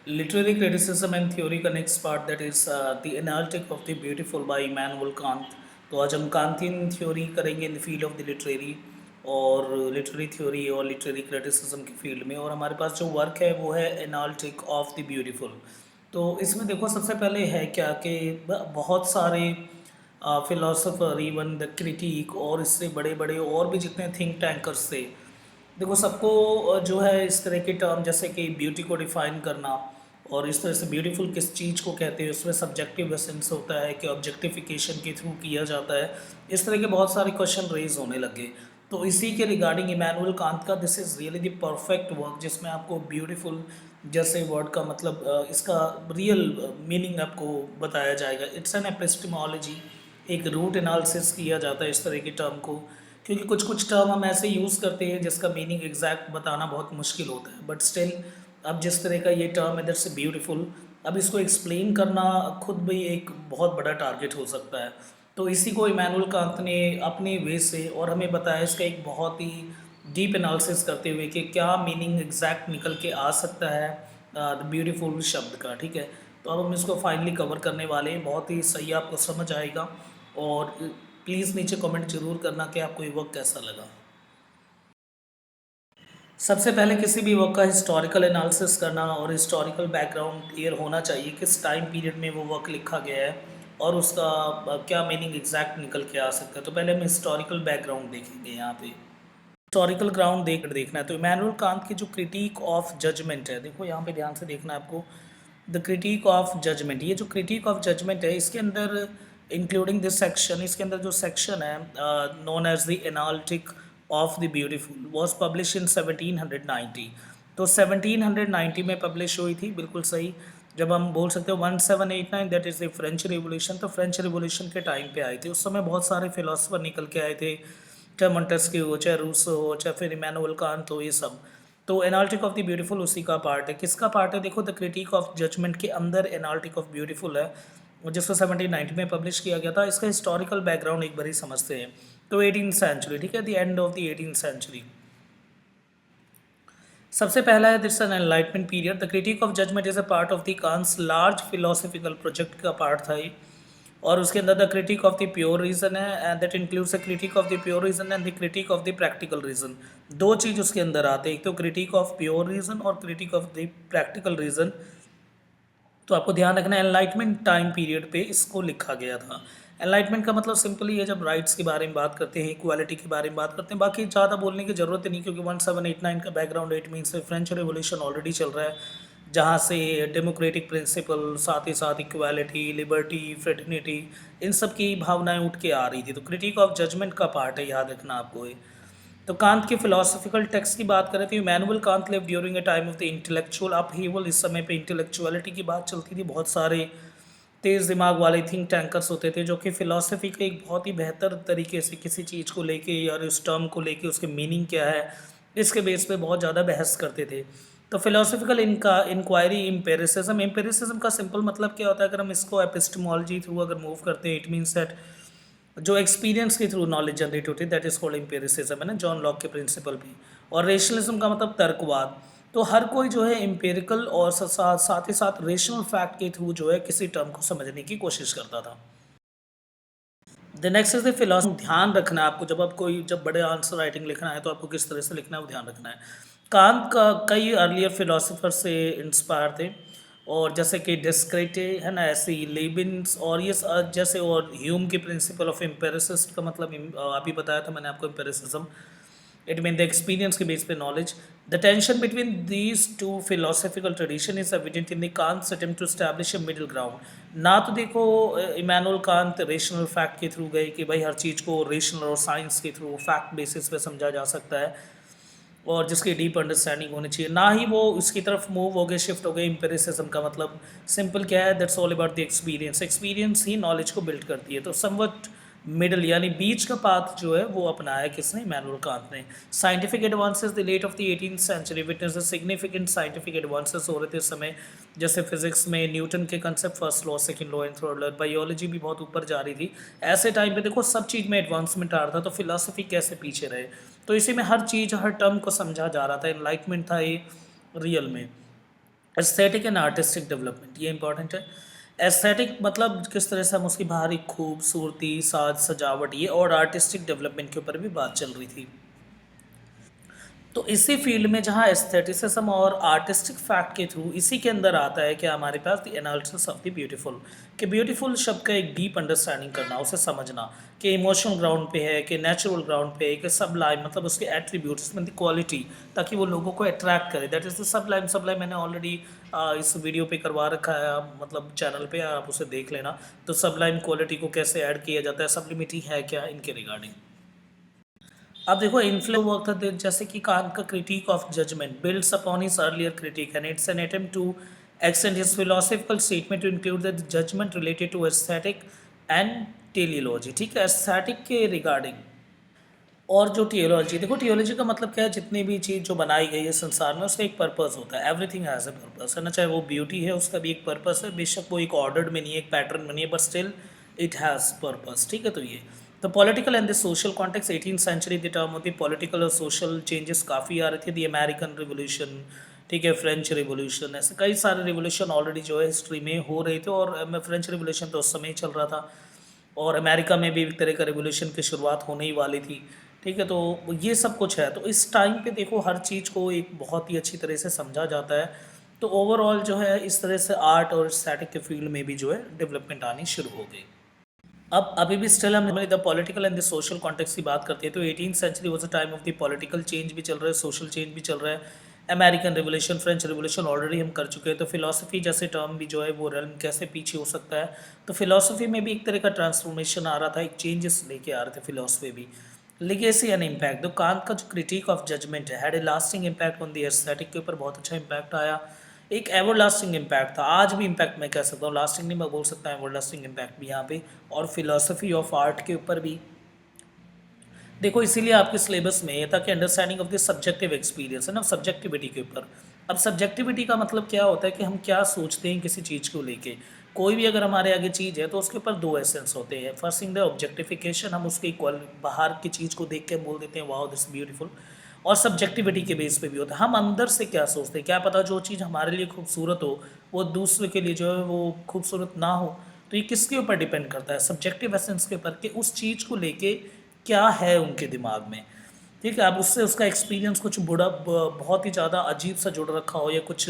Literary criticism and theory का next part that is the analytic of the beautiful by Immanuel Kant. तो आज हम कांतियन theory करेंगे in the field of the literary और literary theory और literary criticism की field में। और हमारे पास जो वर्क है वो है एनालिटिक ऑफ द ब्यूटीफुल। तो इसमें देखो सबसे पहले है क्या कि बहुत सारे फिलोसोफर इवन द क्रिटिक और इससे बड़े बड़े और भी जितने थिंक टैंकर्स थे, देखो सबको जो है इस तरह के टर्म जैसे कि ब्यूटी को डिफाइन करना और इस तरह से ब्यूटीफुल किस चीज़ को कहते हैं उसमें सब्जेक्टिव एसेंस होता है कि ऑब्जेक्टिफिकेशन के थ्रू किया जाता है, इस तरह के बहुत सारे क्वेश्चन रेज होने लगे। तो इसी के रिगार्डिंग इमैनुअल कांत का this is really the perfect work जिसमें आपको ब्यूटीफुल जैसे वर्ड का मतलब इसका रियल मीनिंग आपको बताया जाएगा। इट्स एन एपिस्टेमोलॉजी, एक रूट एनालिसिस किया जाता है इस तरह के टर्म को, क्योंकि कुछ कुछ टर्म हम ऐसे यूज़ करते हैं जिसका मीनिंग एग्जैक्ट बताना बहुत मुश्किल होता है, बट स्टिल अब जिस तरह का ये टर्म है दैट्स ब्यूटीफुल, अब इसको एक्सप्लेन करना खुद भी एक बहुत बड़ा टारगेट हो सकता है। तो इसी को इमैनुअल कांत ने अपने वे से और हमें बताया इसका एक बहुत ही डीप एनालिसिस करते हुए कि क्या मीनिंग एग्जैक्ट निकल के आ सकता है द ब्यूटीफुल शब्द का। ठीक है, तो अब हम इसको फाइनली कवर करने वाले हैं, बहुत ही सही आपको समझ आएगा। और प्लीज़ नीचे कमेंट जरूर करना कि आपको ये वर्क कैसा लगा। सबसे पहले किसी भी वर्क का हिस्टोरिकल एनालिसिस करना और हिस्टोरिकल बैकग्राउंड क्लियर होना चाहिए, किस टाइम पीरियड में वो वर्क लिखा गया है और उसका क्या मीनिंग एग्जैक्ट निकल के आ सकता है। तो पहले हम हिस्टोरिकल बैकग्राउंड देखेंगे यहाँ पे। हिस्टोरिकल ग्राउंड देखना है तो इमैनुअल कांत की जो क्रिटिक ऑफ जजमेंट है, देखो यहाँ पे ध्यान से देखना है आपको। द क्रिटिक ऑफ जजमेंट, ये जो क्रिटिक ऑफ जजमेंट है इसके अंदर इंक्लूडिंग दिस सेक्शन, इसके अंदर जो सेक्शन है known as the analytic of the beautiful was publish in 1790। तो 1790 में पब्लिश हुई थी, बिल्कुल सही। जब हम बोल सकते हो 1789 that is the French revolution, तो फ्रेंच रिवोल्यूशन के टाइम पे आए थे। उस समय बहुत सारे फिलोसफर निकल के आए थे, चाहे मोंटेस्क्यू हो, चाहे रूसो हो, चाहे फिर इमैनुअल कांत हो, ये सब। तो एनालिटिक ऑफ द ब्यूटीफुल उसी का पार्ट है। किसका पार्ट है? देखो द क्रिटिक ऑफ जजमेंट के अंदर एनालिटिक ऑफ ब्यूटीफुल है, जिसको 1790 में पब्लिश किया गया था। इसका हिस्टोरिकल बैकग्राउंड एक बार ही समझते हैं। तो 18th सेंचुरी, ठीक है, the end of the 18th century. सबसे पहला है this an enlightenment period. The critique of judgement is a part of the Kant's large philosophical project का पार्ट था ये। और उसके अंदर the critique of the pure reason है and that includes a critique of the pure reason and the critique of the practical reason. दो चीज़ उसके अंदर आते हैं, एक तो क्रिटिक ऑफ प्योर रीजन और critique of the practical reason. तो आपको ध्यान रखना है एनलाइटमेंट टाइम पीरियड पे इसको लिखा गया था। एनलाइटमेंट का मतलब सिंपली है जब राइट्स के बारे में बात करते हैं, इक्वालिटी के बारे में बात करते हैं, बाकी ज़्यादा बोलने की ज़रूरत नहीं क्योंकि 1789 का background it means French revolution already चल रहा है, जहाँ से डेमोक्रेटिक प्रिंसिपल साथ ही साथ इक्वालिटी, लिबर्टी, फ्रेटर्निटी, इन सब की भावनाएं उठ के आ रही थी। तो क्रिटिक ऑफ जजमेंट का पार्ट है, याद रखना आपको ये। तो कांत के फिलोसफिकल टेक्स्ट की बात करें तो Immanuel Kant live during a time of the intellectual upheaval. इस समय पे इंटेलेक्चुअलिटी की बात चलती थी, बहुत सारे तेज़ दिमाग वाले थिंक टैंकर्स होते थे जो कि फ़िलासफ़ी के एक बहुत ही बेहतर तरीके से किसी चीज़ को लेके या उस टर्म को लेके उसके मीनिंग क्या है इसके बेस पे बहुत ज़्यादा बहस करते थे। तो फिलोसफिकल इनका इंक्वायरी एम्पेरिसिज्म का सिंपल मतलब क्या होता है, अगर हम इसको एपिस्टेमोलॉजी थ्रू अगर मूव करते हैं, इट मीन्स दैट जो एक्सपीरियंस के थ्रू नॉलेज जनरेट होती है दैट इज कॉल्ड एम्पेरिसिज्म, है ना, जॉन लॉक के प्रिंसिपल भी। और रेशनलिज्म का मतलब तर्कवाद। तो हर कोई जो है एम्पेरिकल और साथ ही साथ रेशनल फैक्ट के थ्रू जो है किसी टर्म को समझने की कोशिश करता था। The next is the philosophy. ध्यान रखना है आपको, जब बड़े आंसर राइटिंग लिखना है तो आपको किस तरह से लिखना है वो ध्यान रखना है। कांत का कई अर्लियर फिलोसफर से इंस्पायर थे और जैसे कि डिस्क्रेटे, है ना, ऐसे ही लेबिन्स और ये जैसे और ह्यूम के प्रिंसिपल ऑफ एम्पेरिसिस्ट का मतलब अभी बताया था मैंने आपको empiricism, it mean the experience के बेस पे knowledge. The tension between these two philosophical tradition is evident in the Kant's attempt to establish a middle ground. ना तो देखो इमैनुअल कांत रेशनल फैक्ट के थ्रू गए कि भाई हर चीज़ को रेशनल और साइंस के थ्रू फैक्ट बेसिस पे समझा जा सकता है और जिसकी डीप अंडरस्टैंडिंग होनी चाहिए, ना ही वो इसकी तरफ मूव हो गए, शिफ्ट हो गए। एम्पेरिसिज्म का मतलब सिंपल क्या है, that's all about the experience. Experience he knowledge को बिल्ड करती है। तो समवट मिडल यानी बीच का पाथ जो है वो अपनाया किसने? इमैनुअल कांत ने। Scientific advances the late of the 18th century witness the significant scientific advances हो रहे थे इस समय, जैसे फिजिक्स में न्यूटन के concept first law, second law and third law. Biology भी बहुत ऊपर जा रही थी ऐसे टाइम पे, देखो सब चीज़ में एडवांसमेंट आ रहा था, तो फिलोसफी कैसे पीछे रहे। तो इसी में हर चीज़ हर टर्म को समझा जा रहा था, एनलाइटमेंट था ये रियल में। एस्थेटिक एंड आर्टिस्टिक डेवलपमेंट, ये इंपॉर्टेंट है। एस्थेटिक मतलब किस तरह से हम उसकी बाहरी खूबसूरती, साज सजावट, ये, और आर्टिस्टिक डेवलपमेंट के ऊपर भी बात चल रही थी। तो इसी फील्ड में जहाँ एस्थेटिसिज्म और आर्टिस्टिक फैक्ट के थ्रू इसी के अंदर आता है कि हमारे पास the analysis of the beautiful, कि ब्यूटीफुल शब्द का एक डीप अंडरस्टैंडिंग करना, उसे समझना कि इमोशनल ग्राउंड पे है, कि नेचुरल ग्राउंड पे है, कि सबलाइम मतलब उसके एट्रीब्यूट्स में द क्वालिटी, ताकि वो लोगों को अट्रैक्ट करे, that is the Sublime. Sublime मैंने ऑलरेडी इस वीडियो पे करवा रखा है, मतलब चैनल पे, आप उसे देख लेना। तो सबलाइम क्वालिटी को कैसे ऐड किया जाता है, सब्लिमिटी है क्या, इनके रिगार्डिंग। अब देखो इन्फ्लो वर्क था जैसे कि कांट का critique of judgment builds upon his earlier critique and it's an attempt to extend his philosophical statement to include the judgment related to aesthetic and teleology। ठीक है, एस्थेटिक के regarding. और जो टियोलॉजी, देखो टियोलॉजी का मतलब क्या है, जितनी भी चीज़ जो बनाई गई है संसार में उसका एक पर्पस होता है, एवरीथिंग हैज़ अ पर्पस, है ना। चाहे वो ब्यूटी है उसका भी एक पर्पस है, बेशक वो एक ऑर्डर्ड में नहीं है, एक पैटर्न में नहीं है, but still it has purpose. ठीक है, तो ये तो political and the social context 18th century the term होती, पॉलिटिकल और सोशल चेंजेस काफ़ी आ रहे थे, दी अमेरिकन रिवोल्यूशन, ठीक है, फ्रेंच रिवोल्यूशन, ऐसे कई सारे रिवोल्यूशन ऑलरेडी जो है हिस्ट्री में हो रहे थे, और फ्रेंच रिवोल्यूशन तो उस समय ही चल रहा था, और अमेरिका में भी एक तरह का रिवोल्यूशन की शुरुआत होने ही वाली थी। ठीक है, तो ये सब कुछ है, तो इस टाइम पे देखो हर चीज़ को एक बहुत ही अच्छी तरह से समझा जाता है। तो ओवरऑल जो है इस तरह से आर्ट और स्टैटिक के फील्ड में भी जो है डेवलपमेंट आनी शुरू हो गई। अब अभी भी स्टिल हम the political and the social context की बात करते हैं, तो 18th century was a time of the political change भी चल रहा है, सोशल चेंज भी चल रहा है। American revolution, French revolution already हम कर चुके हैं, तो फिलोसफी जैसे टर्म भी जो है वो रेल्म कैसे पीछे हो सकता है। तो फिलोसफी में भी एक तरह का ट्रांसफॉर्मेशन आ रहा था, एक चेंजेस लेके आ रहे थे फिलोसफी भी। लिगेसी एंड इम्पैक्ट, तो कांट का जो क्रिटिक ऑफ जजमेंट है had a lasting impact on the aesthetic के ऊपर बहुत अच्छा इम्पैक्ट आया, एक एवर लास्टिंग इम्पैक्ट था, आज भी इम्पैक्ट मैं कह सकता हूँ, लास्टिंग नहीं मैं बोल सकता हूँ, एवर लास्टिंग इम्पैक्ट भी यहाँ पे, और फिलोसफी ऑफ आर्ट के ऊपर भी। देखो इसीलिए आपके सिलेबस में ये था कि understanding of the subjective experience, है ना, सब्जेक्टिविटी के ऊपर। अब सब्जेक्टिविटी का मतलब क्या होता है कि हम क्या सोचते हैं किसी चीज़ को लेके। कोई भी अगर हमारे आगे चीज़ है तो उसके ऊपर दो एसेंस होते हैं, फर्स्ट थिंग द ऑब्जेक्टिफिकेशन, हम उसके इक्वल बाहर की चीज़ को देख के बोल देते हैं वाओ दिस ब्यूटीफुल, और सब्जेक्टिविटी के बेस पे भी होता है, हम अंदर से क्या सोचते हैं, क्या पता जो चीज़ हमारे लिए खूबसूरत हो वो दूसरे के लिए जो है वो खूबसूरत ना हो। तो ये किसके ऊपर डिपेंड करता है, सब्जेक्टिव एसेंस के ऊपर, कि उस चीज़ को लेके क्या है उनके दिमाग में। ठीक है, अब उससे उसका एक्सपीरियंस कुछ बहुत ही ज़्यादा अजीब सा जुड़ रखा हो, या कुछ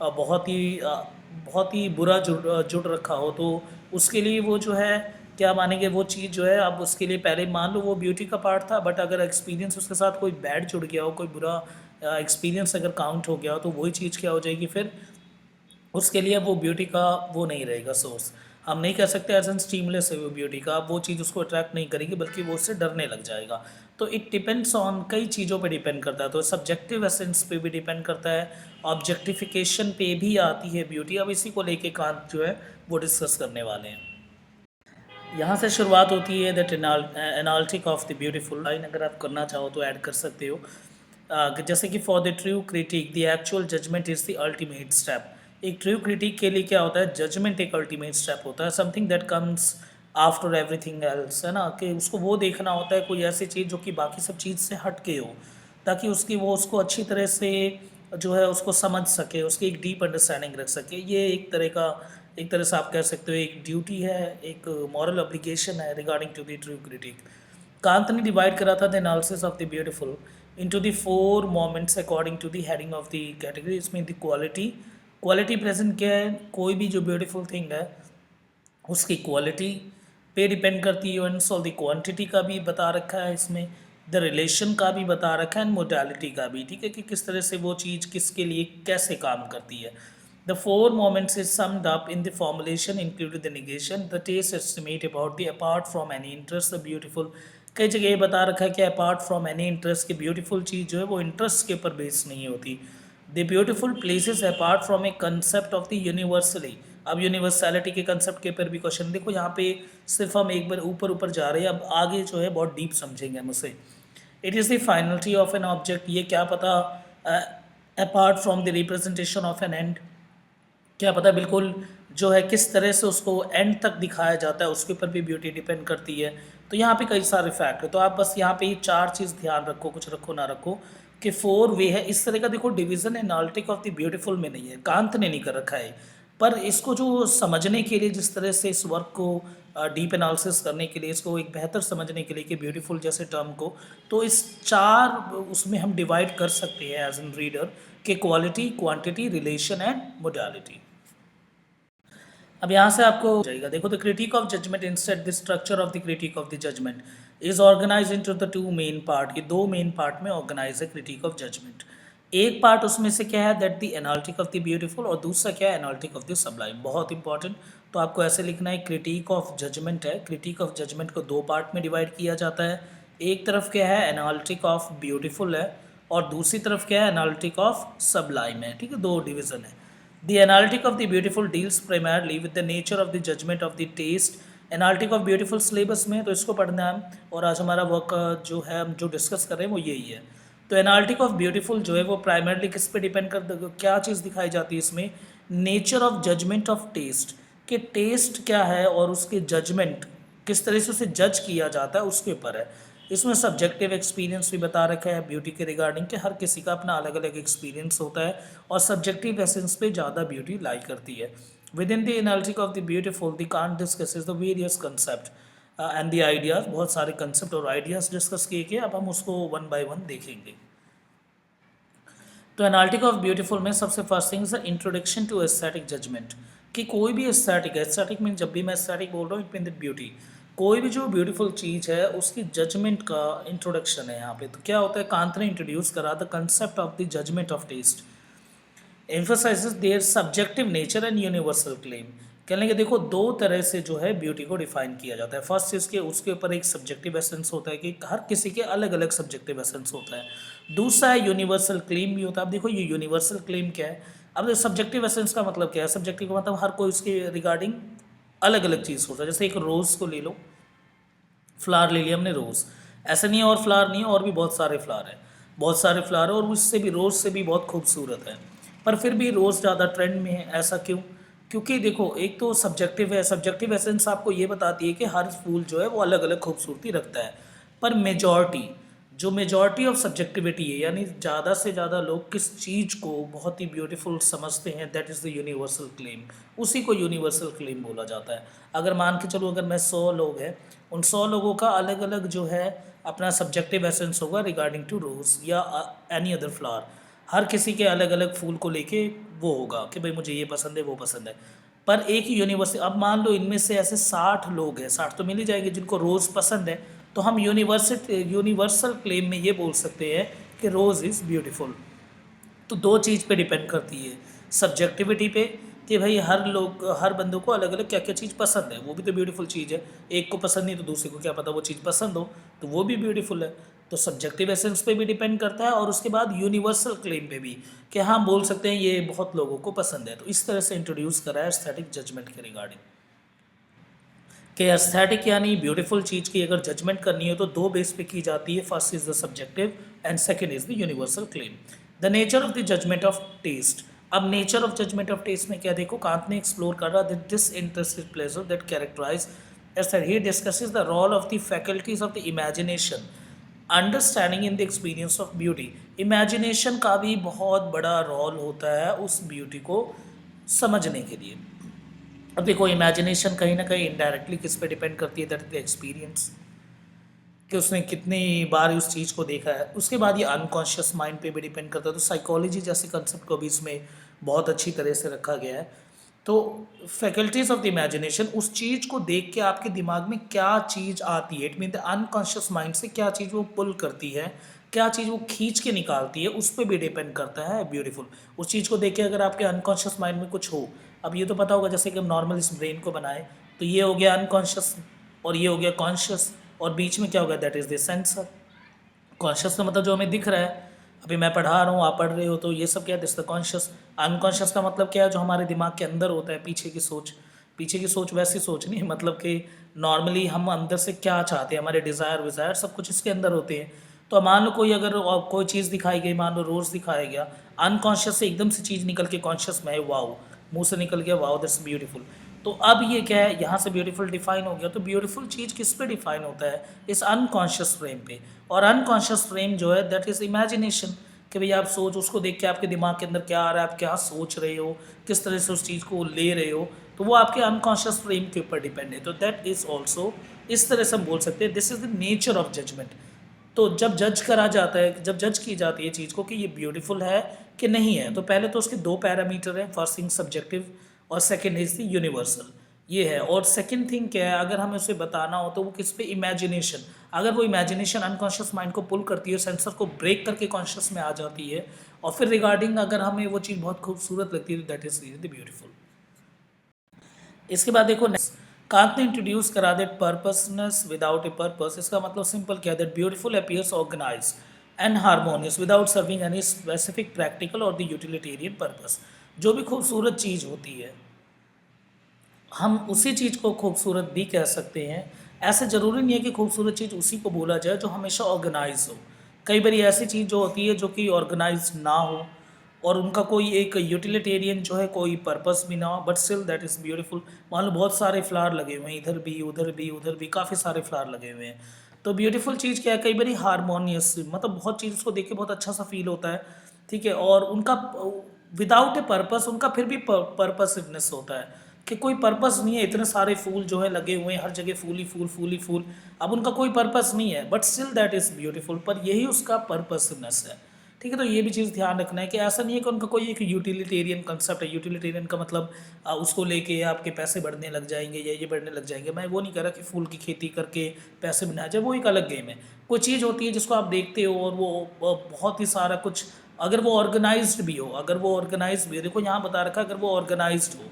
बहुत ही बुरा जुड़ रखा हो, तो उसके लिए वो जो है क्या मानेंगे, वो चीज़ जो है, अब उसके लिए पहले मान लो वो ब्यूटी का पार्ट था, बट अगर एक्सपीरियंस उसके साथ कोई बैड जुड़ गया हो, कोई बुरा एक्सपीरियंस अगर काउंट हो गया हो, तो वही चीज़ क्या हो जाएगी फिर, उसके लिए वो ब्यूटी का वो नहीं रहेगा सोर्स। हम नहीं कह सकते एज एन स्टीमलेस है वो ब्यूटी का, वो चीज़ उसको अट्रैक्ट नहीं करेगी, बल्कि वो उससे डरने लग जाएगा। तो इट डिपेंड्स ऑन कई चीज़ों पे डिपेंड करता है, तो सब्जेक्टिव एसेंस पे भी डिपेंड करता है, ऑब्जेक्टिफिकेशन पे भी आती है ब्यूटी। अब इसी को लेके कांट जो है वो डिस्कस करने वाले हैं। यहाँ से शुरुआत होती है that analytic of the beautiful line, अगर आप करना चाहो तो ऐड कर सकते हो। जैसे कि for the true critique the actual judgment is the ultimate step. एक ट्रू क्रिटिक के लिए क्या होता है, जजमेंट एक अल्टीमेट स्टेप होता है, something that comes after everything else, है ना, कि उसको वो देखना होता है कोई ऐसी चीज़ जो कि बाकी सब चीज़ से हट के हो, ताकि उसकी वो उसको अच्छी तरह से जो है उसको समझ सके, उसकी एक डीप अंडरस्टैंडिंग रख सके। ये एक तरह से आप कह सकते हो एक ड्यूटी है, एक मॉरल ऑब्लिगेशन है regarding to the true critic. Kant ने डिवाइड करा था the analysis of the beautiful into the four moments according to the heading of the category. इसमें द क्वालिटी, क्वालिटी प्रेजेंट क्या है, कोई भी जो ब्यूटीफुल थिंग है उसकी क्वालिटी पे डिपेंड करती है, एंड और द क्वांटिटी का भी बता रखा है इसमें, द रिलेशन का भी बता रखा है, एंड मोडालिटी का भी, ठीक है, कि किस तरह से वो चीज़ किसके लिए कैसे काम करती है। The four moments is summed up in the formulation included the negation, the taste estimate about the apart from any interest the beautiful. कई जगह ये बता रखा है कि अपार्ट फ्रॉम एनी इंटरेस्ट की ब्यूटीफुल चीज़ जो है वो इंटरेस्ट के ऊपर बेस नहीं होती। The beautiful places apart from a concept of the universally. अब यूनिवर्सैलिटी के कंसेप्ट के ऊपर भी क्वेश्चन, देखो यहाँ पे सिर्फ हम एक बार ऊपर ऊपर जा रहे हैं, अब आगे जो है बहुत डीप समझेंगे हम उसे। It is the finality of an object, ये क्या पता apart from the representation of an end, क्या पता बिल्कुल जो है किस तरह से उसको एंड तक दिखाया जाता है, उसके ऊपर भी ब्यूटी डिपेंड करती है। तो यहाँ पे कई सारे फैक्ट है, तो आप बस यहाँ पे ये चार चीज़ ध्यान रखो, कुछ रखो ना रखो। कि फोर वे है, इस तरह का देखो division analytic of the beautiful में नहीं है, कांत ने नहीं कर रखा है। पर इसको जो समझने के लिए, जिस तरह से इस वर्क को डीप एनालिसिस करने के लिए, इसको एक बेहतर समझने के लिए कि ब्यूटीफुल जैसे टर्म को, तो इस चार उसमें हम डिवाइड कर सकते हैं एज एन रीडर कि quality, quantity, relation and modality. अब यहाँ से आपको हो जाएगा, देखो the critique of judgement instead the structure of the critique of the judgement is organise into the two main part. ये दो मेन पार्ट में ऑर्गेनाइज है क्रिटिक ऑफ जजमेंट। एक पार्ट उसमें से क्या है, that the analytic of the beautiful, और दूसरा क्या है, एनालिटिक ऑफ द सबलाइम। बहुत इंपॉर्टेंट, तो आपको ऐसे लिखना है, क्रिटिक ऑफ जजमेंट है, क्रिटिक ऑफ जजमेंट को दो पार्ट में डिवाइड किया जाता है। एक तरफ क्या है, एनालिटिक ऑफ ब्यूटीफुल है, और दूसरी तरफ क्या है, एनालिटिक ऑफ सबलाइम है। ठीक है, दो डिवीजन है। The analytic of the beautiful deals primarily with the nature of the judgment of the taste. Analytic of beautiful syllabus में तो इसको पढ़ना है हम, और आज हमारा वर्क जो है हम जो डिस्कस कर रहे हैं वो यही है। तो एनालिटिक ऑफ ब्यूटीफुल जो है वो प्राइमरली किस पे डिपेंड कर, क्या चीज़ दिखाई जाती है इसमें, nature of judgement of taste, कि टेस्ट क्या है और उसके जजमेंट किस तरह से उसे जज किया जाता है उसके ऊपर है। इसमें सब्जेक्टिव एक्सपीरियंस भी बता रखा है ब्यूटी के रिगार्डिंग, कि हर किसी का अपना अलग अलग एक्सपीरियंस होता है, और सब्जेक्टिव एसेंस पे ज़्यादा ब्यूटी लाई करती है। With in the analytic of the beautiful the can't discusses the various concept and the ideas. बहुत सारे कंसेप्ट और आइडियाज़ डिस्कस किए गए, अब हम उसको वन बाय वन देखेंगे। तो एनालिटिक ऑफ ब्यूटीफुल में सबसे first thing is the introduction to aesthetic judgement, कि कोई भी एस्थेटिक है, एस्थेटिक मीन जब भी मैं एस्थेटिक बोल रहा हूँ इट मीन द ब्यूटी, कोई भी जो ब्यूटीफुल चीज़ है उसकी जजमेंट का इंट्रोडक्शन है यहाँ पे। तो क्या होता है, कांत ने इंट्रोड्यूस करा the concept of the judgement of taste, emphasises their subjective nature and universal claim. कहने के देखो दो तरह से जो है ब्यूटी को डिफाइन किया जाता है। फर्स्ट चीज़ के उसके ऊपर एक सब्जेक्टिव एसेंस होता है कि हर किसी के अलग अलग सब्जेक्टिव एसेंस होता है। दूसरा है यूनिवर्सल क्लेम भी होता है। अब देखो ये यूनिवर्सल क्लेम क्या है, अब सब्जेक्टिव एसेंस का मतलब क्या है, सब्जेक्टिव का मतलब हर कोई उसके रिगार्डिंग अलग अलग चीज़ होता है। जैसे एक रोज़ को ले लो, फ्लावर ले लिया हमने रोज़, ऐसा नहीं है और फ्लावर नहीं है, और भी बहुत सारे फ्लावर हैं, बहुत सारे फ्लावर है, और उससे भी रोज़ से भी बहुत खूबसूरत है, पर फिर भी रोज़ ज़्यादा ट्रेंड में है। ऐसा क्यों? क्योंकि देखो एक तो सब्जेक्टिव है, सब्जेक्टिव एसेंस आपको ये बताती है कि हर फूल जो है वो अलग अलग खूबसूरती रखता है, पर मेजॉरिटी जो मेजॉरिटी ऑफ सब्जेक्टिविटी है, यानी ज़्यादा से ज़्यादा लोग किस चीज़ को बहुत ही ब्यूटीफुल समझते हैं, that is the universal claim, उसी को यूनिवर्सल क्लेम बोला जाता है। अगर मान के चलो अगर मैं 100 लोग हैं, उन 100 लोगों का अलग अलग जो है अपना सब्जेक्टिव एसेंस होगा रिगार्डिंग टू रोज़ या एनी अदर फ्लावर, हर किसी के अलग अलग फूल को लेके वो होगा कि भाई मुझे ये पसंद है वो पसंद है, पर एक ही यूनिवर्सल। अब मान लो इनमें से ऐसे 60 लोग हैं, 60 तो मिल ही जाएंगे जिनको रोज़ पसंद है, तो हम यूनिवर्सल क्लेम में ये बोल सकते हैं कि रोज़ इज़ ब्यूटीफुल। तो दो चीज़ पे डिपेंड करती है, सब्जेक्टिविटी पे, कि भाई हर बंदों को अलग अलग क्या क्या चीज़ पसंद है, वो भी तो ब्यूटीफुल चीज़ है। एक को पसंद नहीं तो दूसरे को क्या पता वो चीज़ पसंद हो, तो वो भी ब्यूटीफुल है। तो सब्जेक्टिव एसेंस पे भी डिपेंड करता है, और उसके बाद यूनिवर्सल क्लेम पे भी, कि हाँ बोल सकते हैं ये बहुत लोगों को पसंद है। तो इस तरह से इंट्रोड्यूस करा है एस्थेटिक जजमेंट के रिगार्डिंग, कि एस्थेटिक यानी ब्यूटीफुल चीज़ की अगर जजमेंट करनी हो तो दो बेस पे की जाती है, first is the subjective and second is the universal claim. The nature of the judgement of taste. अब nature of judgement of taste में क्या देखो, कांत ने एक्सप्लोर करा the disinterested pleasure that characterise as he discusses the role of the faculties of the imagination understanding in the experience of beauty. Imagination का भी बहुत बड़ा रोल होता है उस ब्यूटी को समझने के लिए। अब देखो इमेजिनेशन कहीं ना कहीं इनडायरेक्टली किस पे डिपेंड करती है, दैट इज द एक्सपीरियंस, कि उसने कितनी बार उस चीज़ को देखा है। उसके बाद ये अनकॉन्शियस माइंड पे भी डिपेंड करता है। तो साइकोलॉजी जैसे कंसेप्ट को भी इसमें बहुत अच्छी तरह से रखा गया है। तो फैकल्टीज ऑफ द इमेजिनेशन, उस चीज़ को देख के आपके दिमाग में क्या चीज़ आती है, it mean the unconscious mind से क्या चीज़ वो पुल करती है, क्या चीज़ वो खींच के निकालती है, उस पर भी डिपेंड करता है ब्यूटीफुल। उस चीज़ को देख के अगर आपके अनकॉन्शियस माइंड में कुछ हो, अब ये तो पता होगा जैसे कि हम नॉर्मल इस ब्रेन को बनाए, तो ये हो गया अनकॉन्शियस और ये हो गया कॉन्शियस, और बीच में क्या होगा, that is the sensor. Conscious का मतलब जो हमें दिख रहा है, अभी मैं पढ़ा रहा हूँ आप पढ़ रहे हो, तो ये सब क्या है, दिस द कॉन्शियस। अनकॉन्शियस का मतलब क्या है, जो हमारे दिमाग के अंदर होता है, पीछे की सोच। पीछे की सोच वैसी सोच नहीं, मतलब कि नॉर्मली हम अंदर से क्या चाहते हैं, हमारे डिज़ायर विज़ायर सब कुछ इसके अंदर होते हैं। तो मान लो कोई अगर कोई चीज़ दिखाई गई, मान लो रोज़ दिखाया गया, अनकॉन्शियस से एकदम से चीज़ निकल के कॉन्शियस में है, वाओ, मुंह से निकल गया वाओ दैट्स ब्यूटीफुल। तो अब ये क्या है, यहाँ से ब्यूटीफुल डिफाइन हो गया। तो ब्यूटीफुल चीज़ किस पे डिफाइन होता है, इस अनकॉन्शियस फ्रेम पे, और अनकॉन्शियस फ्रेम जो है दैट इज़ इमेजिनेशन। कि भाई आप सोच, उसको देख के आपके दिमाग के अंदर क्या आ रहा है, आप क्या सोच रहे हो, किस तरह से उस चीज़ को ले रहे हो, तो वो आपके अनकॉन्शियस फ्रेम के ऊपर डिपेंड है। तो दैट इज़ ऑल्सो, इस तरह से हम बोल सकते हैं, this is the nature of judgement. तो जब जज करा जाता है, जब जज की जाती है चीज़ को कि ये ब्यूटीफुल है कि नहीं है, तो पहले तो उसके दो पैरामीटर हैं, फर्स्ट थिंग सब्जेक्टिव और सेकंड इज द यूनिवर्सल, ये है। और सेकंड थिंग क्या है, अगर हमें उसे बताना हो तो वो किस पे, इमेजिनेशन। अगर वो इमेजिनेशन अनकॉन्शियस माइंड को पुल करती है, सेंसर को ब्रेक करके कॉन्शियस में आ जाती है, और फिर रिगार्डिंग अगर हमें वो चीज़ बहुत खूबसूरत लगती है, दैट इज द ब्यूटीफुल। इसके बाद देखो कांत ने इंट्रोड्यूस करा that purposiveness without a purpose. इसका मतलब सिंपल क्या है, that beautiful appears organise and harmonious without serving any specific practical और द यूटिलिटेरियन पर्पस। जो भी खूबसूरत चीज़ होती है, हम उसी चीज़ को खूबसूरत भी कह सकते हैं। ऐसे ज़रूरी नहीं है कि खूबसूरत चीज़ उसी को बोला जाए जो हमेशा ऑर्गेनाइज हो। कई बार ऐसी चीज़ जो होती है जो कि ऑर्गेनाइज ना हो, और उनका कोई एक यूटिलिटेरियन जो है कोई पर्पस भी ना हो, but still that is beautiful. मान लो बहुत सारे फ्लावर लगे हुए हैं, इधर भी उधर भी उधर भी काफ़ी सारे फ्लावर लगे हुए हैं, तो ब्यूटीफुल चीज़ क्या है, कई बार हारमोनियस, मतलब बहुत चीज़ उसको देख के बहुत अच्छा सा फील होता है, ठीक है। और उनका विदाउट ए पर्पस, उनका फिर भी पर्पसिवनेस होता है कि कोई पर्पस नहीं है। इतने सारे फूल जो है लगे हुए हैं, हर जगह फूल ही फूल, फूल ही फूल, अब उनका कोई पर्पस नहीं है, but still that is beautiful, पर यही उसका पर्पसनेस है, ठीक है। तो ये भी चीज़ ध्यान रखना है कि ऐसा नहीं है कि उनका कोई एक यूटिलिटेरियन कंसेप्ट है। यूटिलिटेरियन का मतलब उसको लेके आपके पैसे बढ़ने लग जाएंगे या ये बढ़ने लग जाएंगे। मैं वो नहीं कह रहा कि फूल की खेती करके पैसे बनाया जाए, वो एक अलग गेम है। कोई चीज़ होती है जिसको आप देखते हो और वो बहुत ही सारा कुछ, अगर वो ऑर्गेनाइज्ड भी हो, अगर वो ऑर्गेनाइज भी हो, देखो यहाँ बता रखा है, अगर वो ऑर्गेनाइज्ड हो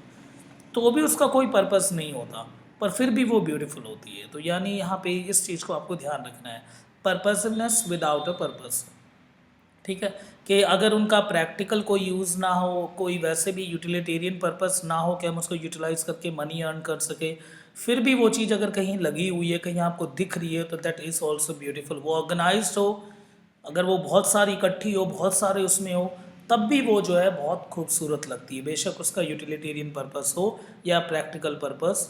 तो भी उसका कोई पर्पस नहीं होता, पर फिर भी वो ब्यूटीफुल होती है। तो यानी यहाँ पे इस चीज़ को आपको ध्यान रखना है, पर्पसनेस विदाउट अ पर्पस, ठीक है। कि अगर उनका प्रैक्टिकल कोई यूज़ ना हो, कोई वैसे भी यूटिलिटेरियन पर्पस ना हो कि हम उसको यूटिलाइज करके मनी अर्न कर सके, फिर भी वो चीज़ अगर कहीं लगी हुई है, कहीं आपको दिख रही है, तो दैट इज़ ऑल्सो ब्यूटीफुल। वो ऑर्गेनाइज्ड हो, अगर वो बहुत सारी इकट्ठी हो, बहुत सारे उसमें हो, तब भी वो जो है बहुत खूबसूरत लगती है, बेशक उसका यूटिलिटेरियन पर्पस हो या प्रैक्टिकल पर्पस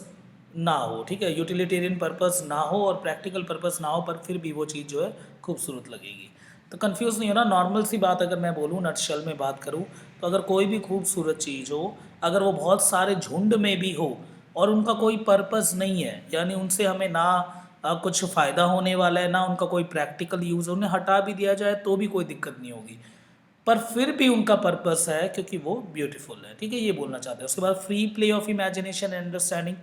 ना हो, ठीक है। यूटिलिटेरियन पर्पस ना हो और प्रैक्टिकल पर्पस ना हो, पर फिर भी वो चीज़ जो है खूबसूरत लगेगी। तो कंफ्यूज नहीं होना, नॉर्मल सी बात अगर मैं बोलूँ, नटशल में बात करूँ, तो अगर कोई भी खूबसूरत चीज़ हो, अगर वो बहुत सारे झुंड में भी हो और उनका कोई पर्पस नहीं है, यानी उनसे हमें ना कुछ फ़ायदा होने वाला है, ना उनका कोई प्रैक्टिकल यूज़ है, उन्हें हटा भी दिया जाए तो भी कोई दिक्कत नहीं होगी, पर फिर भी उनका पर्पस है क्योंकि वो ब्यूटीफुल है, ठीक है। ये बोलना चाहते हैं। उसके बाद free play of imagination and understanding.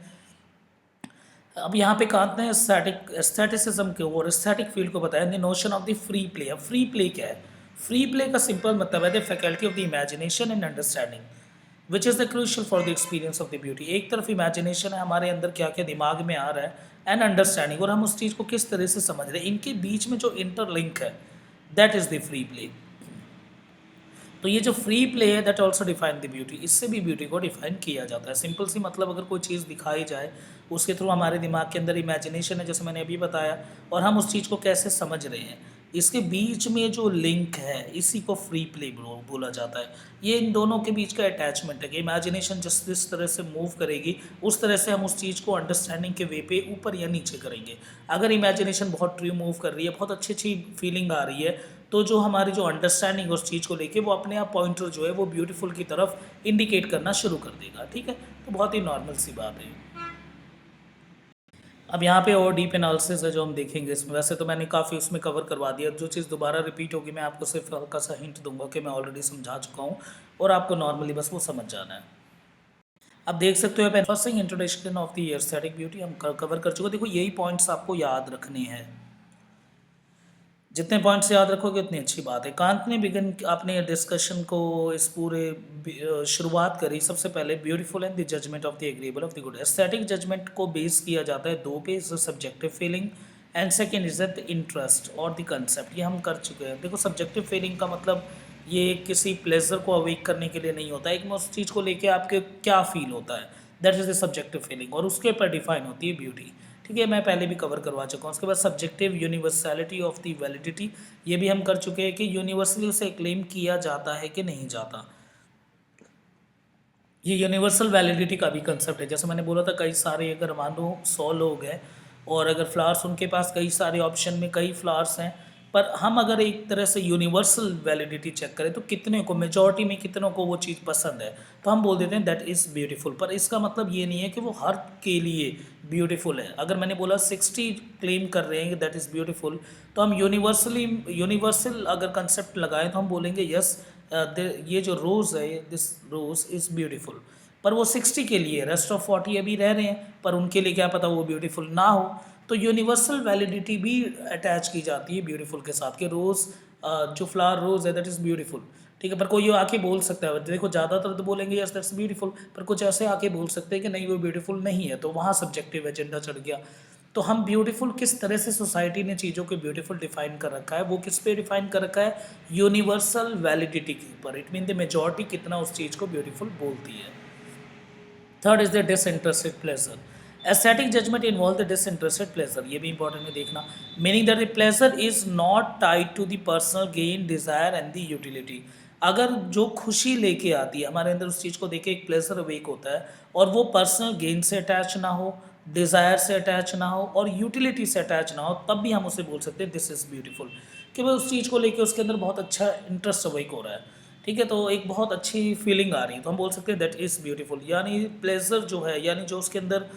अब यहाँ पे कांत ने एस्थेटिसिज्म के और एस्थेटिक फील्ड को बताया, the notion of the free play. अब फ्री प्ले क्या है? फ्री प्ले का सिंपल मतलब है the faculty of the imagination and understanding which is the crucial for the experience of the beauty. एक तरफ इमेजिनेशन है, हमारे अंदर क्या क्या दिमाग में आ रहा है, एंड अंडरस्टैंडिंग, और हम उस चीज़ को किस तरह से समझ रहे हैं, इनके बीच में जो इंटरलिंक है, that is the free play. तो ये जो फ्री प्ले है, that also define the beauty, इससे भी ब्यूटी को डिफाइन किया जाता है। सिंपल सी मतलब, अगर कोई चीज़ दिखाई जाए, उसके थ्रू हमारे दिमाग के अंदर इमेजिनेशन है, जैसे मैंने अभी बताया, और हम उस चीज़ को कैसे समझ रहे हैं, इसके बीच में जो लिंक है, इसी को फ्री प्ले बोला जाता है। ये इन दोनों के बीच का अटैचमेंट है कि इमेजिनेशन जिस तरह से मूव करेगी, उस तरह से हम उस चीज़ को अंडरस्टैंडिंग के वे पे ऊपर या नीचे करेंगे। अगर इमेजिनेशन बहुत ट्रू मूव कर रही है, बहुत अच्छी अच्छी फीलिंग आ रही है, तो जो हमारी जो अंडरस्टैंडिंग उस चीज़ को लेके, वो अपने आप पॉइंटर जो है वो ब्यूटीफुल की तरफ इंडिकेट करना शुरू कर देगा, ठीक है। तो बहुत ही नॉर्मल सी बात है। अब यहाँ पे और डीप एनालिसिस है जो हम देखेंगे इसमें। वैसे तो मैंने काफ़ी उसमें कवर करवा दिया, जो चीज़ दोबारा रिपीट होगी मैं आपको सिर्फ हल्का सा हिंट दूंगा कि मैं ऑलरेडी समझा चुका हूँ, और आपको नॉर्मली बस वो समझ जाना है। अब देख सकते हो, first introduction of the aesthetic beauty हम कवर कर चुके। देखो यही पॉइंट्स आपको याद रखने हैं, जितने पॉइंट्स याद रखोगे उतनी अच्छी बात है। कांत ने बिगन अपने डिस्कशन को, इस पूरे शुरुआत करी सबसे पहले beautiful and the judgement of the agreeable of the good. Aesthetic judgement को बेस किया जाता है दो पे, subjective feeling and second is the interest और द कंसेप्ट। ये हम कर चुके हैं। देखो सब्जेक्टिव फीलिंग का मतलब ये किसी प्लेजर को अवेक करने के लिए नहीं होता है, एक उस चीज़ को लेके आपके क्या फील होता है, that is the subjective feeling, और उसके ऊपर डिफाइन होती है ब्यूटी, ठीक है। मैं पहले भी कवर करवा चुका हूँ। उसके बाद subjective universality of the validity, ये भी हम कर चुके हैं कि यूनिवर्सली उसे क्लेम किया जाता है कि नहीं जाता। ये यूनिवर्सल वैलिडिटी का भी कंसेप्ट है। जैसे मैंने बोला था, कई सारे, अगर मान लो 100 लोग हैं और अगर फ्लावर्स उनके पास कई सारे ऑप्शन में कई फ्लावर्स हैं, पर हम अगर एक तरह से यूनिवर्सल वैलिडिटी चेक करें तो कितने को, मेजॉरिटी में कितनों को वो चीज़ पसंद है, तो हम बोल देते हैं दैट इज़ ब्यूटीफुल। पर इसका मतलब ये नहीं है कि वो हर के लिए ब्यूटीफुल है। अगर मैंने बोला 60 क्लेम कर रहे हैं कि दैट इज़ ब्यूटीफुल, तो हम यूनिवर्सल अगर कंसेप्ट लगाएं तो हम बोलेंगे यस, ये जो रोज़ है, दिस रोज़ इज़ ब्यूटीफुल। पर वो 60 के लिए, रेस्ट ऑफ 40 अभी रह रहे हैं, पर उनके लिए क्या पता वो ब्यूटीफुल ना हो। तो यूनिवर्सल वैलिडिटी भी अटैच की जाती है ब्यूटीफुल के साथ, कि रोज़, जो फ्लावर रोज़ है दैट इज़ ब्यूटीफुल। ठीक है, पर कोई आके बोल सकता है, देखो ज़्यादातर तो बोलेंगे यस दैट्स ब्यूटीफुल, पर कुछ ऐसे आके बोल सकते हैं कि नहीं वो ब्यूटीफुल नहीं है, तो वहाँ सब्जेक्टिव एजेंडा चढ़ गया। तो हम ब्यूटीफुल किस तरह से सोसाइटी ने चीज़ों को ब्यूटीफुल डिफाइन कर रखा है, वो किस पे डिफाइन कर रखा है, यूनिवर्सल वैलिडिटी के ऊपर। इट मीन द मेजॉरिटी कितना उस चीज़ को ब्यूटीफुल बोलती है। Third is the disinterested pleasure. Aesthetic judgement involve the disinterested pleasure, ये भी इंपॉर्टेंट है देखना। Meaning that the pleasure is not tied to the personal gain, desire and the utility. अगर जो खुशी लेके आती है हमारे अंदर, उस चीज़ को देखे एक प्लेजर अवेक होता है, और वो पर्सनल गेन से अटैच ना हो, डिज़ायर से अटैच ना हो और यूटिलिटी से अटैच ना हो, तब भी हम उसे बोल सकते हैं दिस इज़ ब्यूटीफुल, कि भाई उस चीज़ को लेके उसके अंदर बहुत अच्छा इंटरेस्ट अवेक हो रहा है। ठीक है, तो एक बहुत अच्छी फीलिंग आ रही है, तो हम बोल सकते हैं दैट इज़ ब्यूटीफुल। यानी प्लेजर जो है, यानी जो उसके अंदर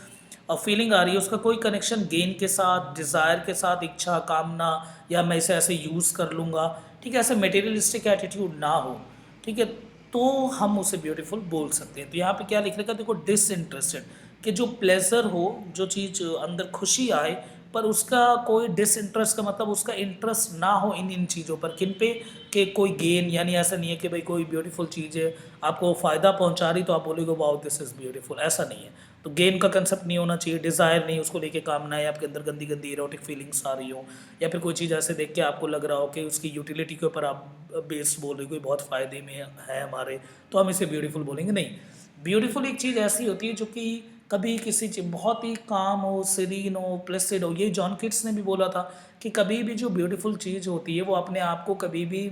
फीलिंग आ रही है, उसका कोई कनेक्शन गेन के साथ, डिज़ायर के साथ, इच्छा, कामना, या मैं इसे ऐसे यूज़ कर लूँगा, ठीक है, ऐसे मटेरियलिस्टिक एटीट्यूड ना हो, ठीक है, तो हम उसे ब्यूटीफुल बोल सकते हैं। तो यहाँ पे क्या लिख रखा है, देखो डिसइंटरेस्टेड, कि जो प्लेजर हो, जो चीज़ अंदर खुशी आए, पर उसका कोई डिसइंटरेस्ट का मतलब उसका इंटरेस्ट ना हो इन चीज़ों पर, किन पे, कि कोई गेन, यानी ऐसा नहीं है कि भाई कोई ब्यूटीफुल चीज़ है आपको फ़ायदा पहुंचा रही तो आप बोलोगे वाओ दिस इज़ ब्यूटीफुल, ऐसा नहीं है। तो गेन का कंसेप्ट नहीं होना चाहिए, डिज़ायर नहीं, उसको लेके कामना है, आपके अंदर गंदी गंदी इरोटिक फीलिंग्स आ रही हो, या फिर कोई चीज़ ऐसे देख के आपको लग रहा हो कि उसकी यूटिलिटी के ऊपर आप बेस्ड बोल रहे हो, कोई बहुत फ़ायदे में है हमारे, तो हम इसे ब्यूटीफुल बोलेंगे नहीं। ब्यूटीफुल एक चीज़ ऐसी होती है जो कि कभी किसी चीज़ बहुत ही काम हो, सीरीन हो, प्लेसिड हो। ये जॉन किट्स ने भी बोला था कि कभी भी जो ब्यूटीफुल चीज़ होती है वो अपने आप को कभी भी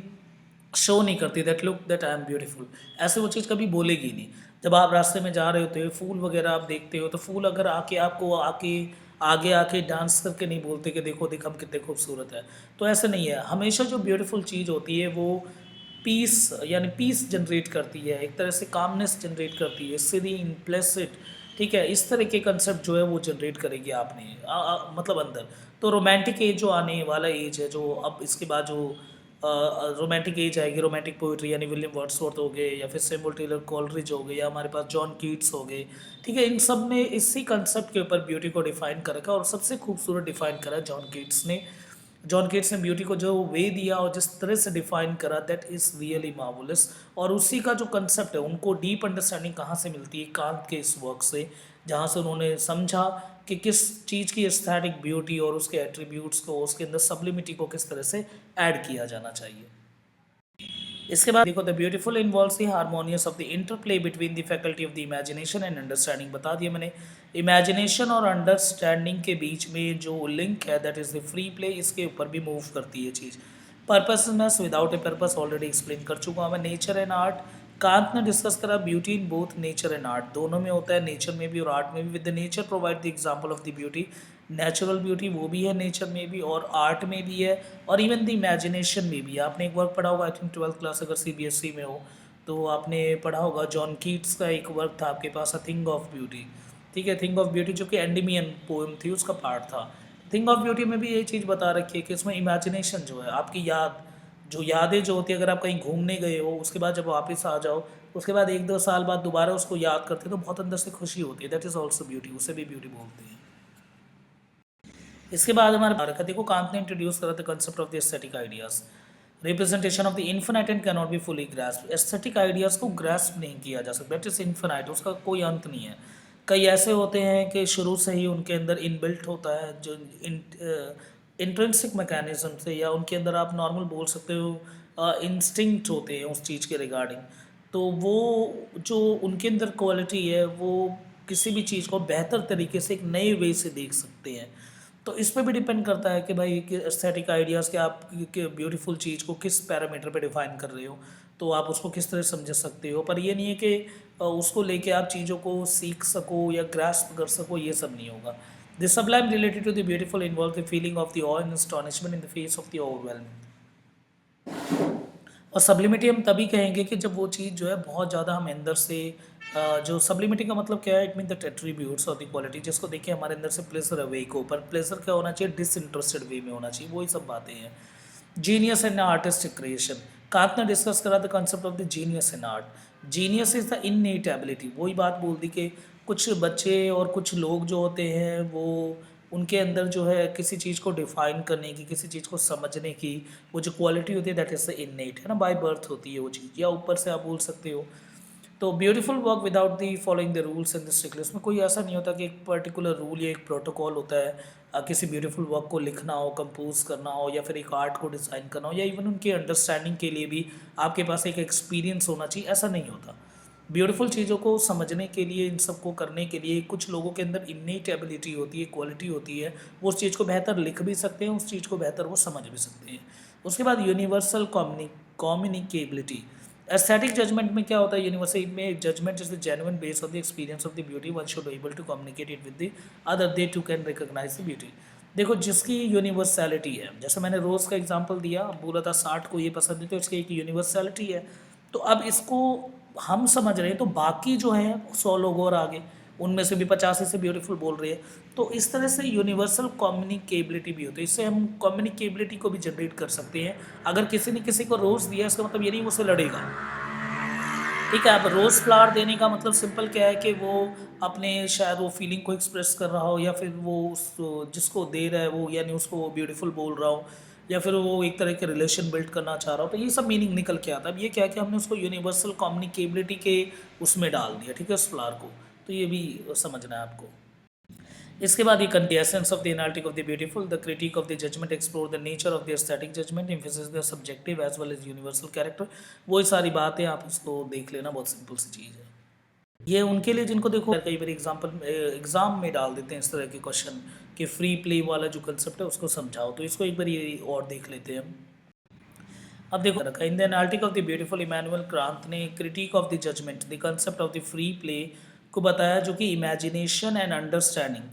शो नहीं करती, that look that I am beautiful, ऐसे वो चीज़ कभी बोलेगी नहीं। जब आप रास्ते में जा रहे होते हो, फूल वगैरह आप देखते हो, तो फूल अगर आके आपको आगे आके डांस करके नहीं बोलते कि देखो देख हम कितने खूबसूरत है, तो ऐसा नहीं है। हमेशा जो ब्यूटीफुल चीज़ होती है वो पीस, यानी पीस जनरेट करती है, एक तरह से कामनेस जनरेट करती है, सीरीन, प्लेसिड, ठीक है, इस तरह के कंसेप्ट जो है वो जनरेट करेगी आपने मतलब अंदर। तो रोमांटिक एज जो आने वाला एज है, जो अब इसके बाद जो रोमांटिक एज आएगी, रोमांटिक पोइट्री, यानी विलियम वर्ड्सवर्थ हो गए, या फिर सैमुअल टेलर कॉलरिज हो गए, या हमारे पास जॉन कीट्स हो गए, ठीक है, इन सब ने इसी कंसेप्ट के ऊपर ब्यूटी को डिफाइन कर रखा है, और सबसे खूबसूरत डिफाइन करा जॉन कीट्स ने। जॉन केट्स ने ब्यूटी को जो वे दिया और जिस तरह से डिफाइन करा, दैट इज़ रियली मार्वलस। और उसी का जो कंसेप्ट है, उनको डीप अंडरस्टैंडिंग कहाँ से मिलती है, कांत के इस वर्क से, जहाँ से उन्होंने समझा कि किस चीज़ की एस्थेटिक ब्यूटी और उसके एट्रीब्यूट्स को, उसके अंदर सब्लिमिटी को किस तरह से ऐड किया जाना चाहिए। इसके बाद देखो, the beautiful involves the harmonious of the interplay between the faculty of the imagination and understanding. बता दिया मैंने, इमेजिनेशन और अंडरस्टैंडिंग के बीच में जो लिंक है, that is the free play, इसके ऊपर भी मूव करती है चीज़। Purposiveness without a purpose already explain कर चुका हूँ मैं। नेचर एंड आर्ट, कांत ने डिस्कस करा beauty in both nature and art, दोनों में होता है, नेचर में भी और आर्ट में भी। With the nature provide the example of the beauty, natural beauty वो भी है नेचर में भी और आर्ट में भी है, और इवन द इमेजिनेशन में भी। आपने एक वर्क पढ़ा होगा, आई थिंक 12th क्लास अगर सीबीएसई में हो तो आपने पढ़ा होगा, जॉन कीट्स का एक वर्क था आपके पास, अ थिंग ऑफ ब्यूटी, ठीक है, थिंग ऑफ ब्यूटी, जो कि एंडीमियन पोएम थी, उसका पार्ट था। थिंग ऑफ ब्यूटी में भी ये चीज़ बता रखी है कि इसमें इमेजिनेशन जो है, आपकी याद, जो यादें जो होती है, अगर आप कहीं घूमने गए हो, उसके बाद जब वापस आ जाओ, उसके बाद 1-2 साल बाद दोबारा उसको याद करते हो तो बहुत अंदर से खुशी होती है, दैट इज़ ऑल्सो ब्यूटी, उसे भी ब्यूटी बोलते हैं। इसके बाद हमारे भारत का देखो, कांत ने इंट्रोड्यूस करा the concept of the aesthetic ideas, representation of the infinite and can not be fully grasp. Aesthetic ideas को ग्रास्प नहीं किया जा सकता, दैट इज इन्फिनाइट, उसका कोई अंत नहीं है। कई ऐसे होते हैं कि शुरू से ही उनके अंदर इनबिल्ट होता है, जो इंट्रिंसिक मैकेनिज्म से, या उनके अंदर आप नॉर्मल बोल सकते हो इंस्टिंक्ट होते हैं उस चीज़ के रिगार्डिंग, तो वो जो उनके अंदर क्वालिटी है, वो किसी भी चीज़ को बेहतर तरीके से एक नए वे से देख सकते हैं। तो इस पे भी डिपेंड करता है कि भाई कि एस्थेटिक आइडियाज़ के आप कि ब्यूटीफुल चीज़ को किस पैरामीटर पे डिफाइन कर रहे हो, तो आप उसको किस तरह समझ सकते हो। पर ये नहीं है कि उसको लेके आप चीज़ों को सीख सको या ग्रास्प कर सको, ये सब नहीं होगा। The sublime related to the beautiful involves the feeling of the awe and astonishment in the face of the overwhelming. और सब्लिमिटी हम तभी कहेंगे कि जब वो चीज़ जो है बहुत ज़्यादा हम अंदर से जो सब्लिमिटी का मतलब क्या है, इट मीन दैट एट्रीब्यूट्स और द क्वालिटी जिसको देखिए हमारे अंदर से प्लेजर अवेक हो, पर प्लेजर क्या होना चाहिए, डिसइंटरेस्टेड वे में होना चाहिए, वही सब बातें हैं. Genius and artistic creation. Kant ने डिस्कस करा the concept of the genius in art. Genius is the innate ability. वही बात बोल दी कि कुछ बच्चे और कुछ लोग जो होते हैं वो उनके अंदर जो है किसी चीज़ को डिफाइन करने की, किसी चीज़ को समझने की वो जो क्वालिटी होती है दैट इज़ द इननेट, है ना, बाय बर्थ होती है वो चीज़, या ऊपर से आप बोल सकते हो. तो beautiful work without the following the rules and the strictness. में कोई ऐसा नहीं होता कि एक पर्टिकुलर रूल या एक प्रोटोकॉल होता है किसी ब्यूटीफुल वर्क को लिखना हो, कंपोज करना हो, या फिर एक आर्ट को डिज़ाइन करना हो, या इवन उनकी अंडरस्टैंडिंग के लिए भी आपके पास एक एक्सपीरियंस होना चाहिए. ऐसा नहीं होता. ब्यूटीफुल चीज़ों को समझने के लिए, इन सब को करने के लिए कुछ लोगों के अंदर इन्नीट एबिलिटी होती है, क्वालिटी होती है, वो उस चीज़ को बेहतर लिख भी सकते हैं, उस चीज़ को बेहतर वो समझ भी सकते हैं. उसके बाद यूनिवर्सल कम्युनिकेबिलिटी. एस्थेटिक जजमेंट में क्या होता है, यूनिवर्सल में judgement is the genuine base of the experience of the beauty, one should able to communicate it with the other, they too can recognise the beauty. देखो जिसकी universality है, जैसे मैंने रोज़ का एग्जांपल दिया, बोला था 60 को ये पसंद है तो इसकी एक यूनिवर्सैलिटी है. तो अब इसको हम समझ रहे हैं तो बाकी जो है 100 लोग और आगे उनमें से भी 85 से ब्यूटीफुल बोल रहे हैं. तो इस तरह से यूनिवर्सल कम्युनिकेबिलिटी भी होती है. इससे हम कम्युनिकेबिलिटी को भी जनरेट कर सकते हैं. अगर किसी ने किसी को रोज़ दिया इसका मतलब ये नहीं उससे लड़ेगा. ठीक है, अब रोज़ फ्लावर देने का मतलब सिंपल क्या है कि वो अपने शायद वो फीलिंग को एक्सप्रेस कर रहा हो, या फिर वो उस जिसको दे रहा है वो यानी उसको वो ब्यूटीफुल बोल रहा हो, या फिर वो एक तरह के रिलेशन बिल्ड करना चाह रहा हो. तो ये सब मीनिंग निकल के आता है. अब ये क्या है कि हमने उसको यूनिवर्सल कम्युनिकेबिलिटी के उसमें डाल दिया, ठीक है, उस फ्लावर को. तो ये भी समझना है आपको. इसके बाद ये contents of the analytic of the beautiful. The critique of the judgement explore the nature of the aesthetic judgement, emphasis the subjective as well as universal character. वही सारी बातें आप इसको देख लेना, बहुत सिंपल सी चीज़ है. ये उनके लिए जिनको देखो कई बार एग्जाम में डाल देते हैं इस तरह के क्वेश्चन कि फ्री प्ले वाला जो कंसेप्ट है उसको समझाओ. तो इसको एक बार ये और देख लेते हैं हम. अब देखो रखा in the analytic of the beautiful, Immanuel Kant ने critique of the judgement the concept of the free play को बताया, जो कि इमेजिनेशन एंड अंडरस्टैंडिंग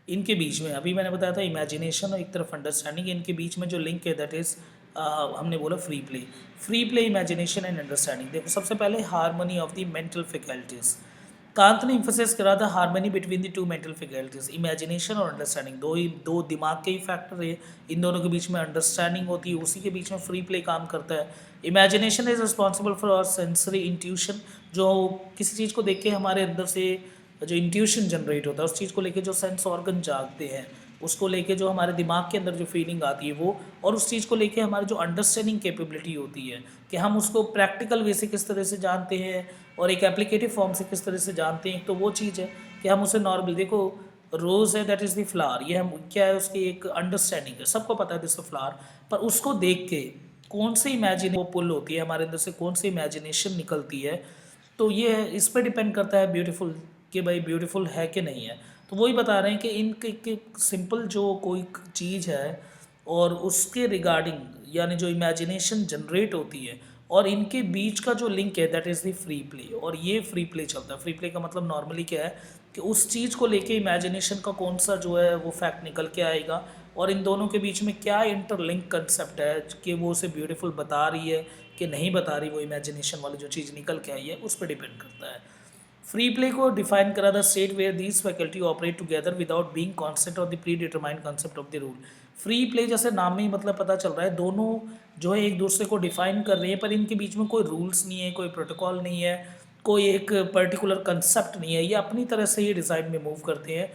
इनके बीच में, अभी मैंने बताया था इमेजिनेशन और एक तरफ अंडरस्टैंडिंग, इनके बीच में जो लिंक है दैट इज़ हमने बोला free play. Free play, imagination and understanding. देखो सबसे पहले harmony of the mental faculties. Kant ने इम्फोसिस करा था harmony between the two mental faculties, imagination और अंडरस्टैंडिंग. दो दिमाग के ही फैक्टर है, इन दोनों के बीच में अंडरस्टैंडिंग होती है, उसी के बीच में फ्री प्ले काम करता है. Imagination is responsible for our sensory intuition. जो किसी चीज़ को देख के हमारे अंदर से जो इंट्यूशन जनरेट होता है, उस चीज़ को लेके जो सेंस ऑर्गन जागते हैं, उसको लेके जो हमारे दिमाग के अंदर जो फीलिंग आती है वो, और उस चीज़ को लेके हमारी जो अंडरस्टैंडिंग कैपेबिलिटी होती है कि हम उसको प्रैक्टिकल वे से किस तरह से जानते हैं और एक एप्लीकेटिव फॉर्म से किस तरह से जानते हैं. तो वो चीज़ है कि हम उसे नॉर्मल देखो, रोज़ है दैट इज़ द फ्लावर, ये हम क्या है उसकी एक अंडरस्टैंडिंग है, सबको पता है दिस फ्लावर, पर उसको देख के कौन सी इमेजिन वो पुल होती है हमारे अंदर से, कौन सी इमेजिनेशन निकलती है. तो ये है, इस पर डिपेंड करता है ब्यूटीफुल कि भाई ब्यूटीफुल है कि नहीं है. तो वही बता रहे हैं कि इनके सिंपल जो कोई चीज़ है और उसके रिगार्डिंग यानी जो इमेजिनेशन जनरेट होती है और इनके बीच का जो लिंक है that is the free play. और ये फ्री प्ले चलता है. फ्री प्ले का मतलब नॉर्मली क्या है कि उस चीज़ को लेके इमेजिनेशन का कौन सा जो है वो फैक्ट निकल के आएगा, और इन दोनों के बीच में क्या इंटरलिंक कंसेप्ट है कि वो उसे ब्यूटीफुल बता रही है कि नहीं बता रही, वो इमेजिनेशन वाली जो चीज़ निकल के आई है उस पर डिपेंड करता है. फ्री प्ले को डिफाइन करा the state where these faculty operate together without being concept of the predetermined concept of the rule. Free play जैसे नाम में ही मतलब पता चल रहा है, दोनों जो है एक दूसरे को डिफाइन कर रहे हैं, पर इनके बीच में कोई रूल्स नहीं है, कोई प्रोटोकॉल नहीं है, कोई एक पर्टिकुलर कंसेप्ट नहीं है, ये अपनी तरह से ही डिज़ाइन में मूव करते हैं.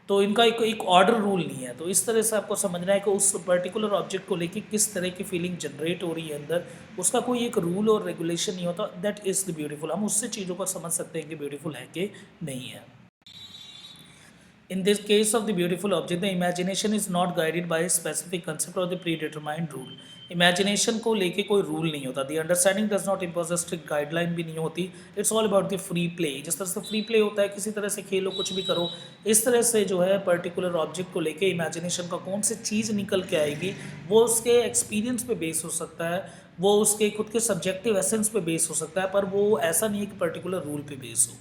तो इनका एक ऑर्डर रूल नहीं है. तो इस तरह से आपको समझना है कि उस पर्टिकुलर ऑब्जेक्ट को लेके किस तरह की फीलिंग जनरेट हो रही है अंदर, उसका कोई एक रूल और रेगुलेशन नहीं होता. That is the beautiful. हम उससे चीज़ों को समझ सकते हैं कि ब्यूटीफुल है कि नहीं है. In this case of the beautiful object, the imagination is not guided by a specific concept or the predetermined rule. Imagination को लेके कोई रूल नहीं होता. दी understanding does not impose a strict guideline भी नहीं होती. It's all about the free play. जिस तरह से फ्री प्ले होता है, किसी तरह से खेलो, कुछ भी करो, इस तरह से जो है पर्टिकुलर ऑब्जेक्ट को लेके इमेजिनेशन का कौन सी चीज़ निकल के आएगी वो उसके एक्सपीरियंस पे बेस हो सकता है, वो उसके खुद के सब्जेक्टिव एसेंस पे बेस हो सकता है, पर वो ऐसा नहीं है कि पर्टिकुलर रूल पे बेस हो.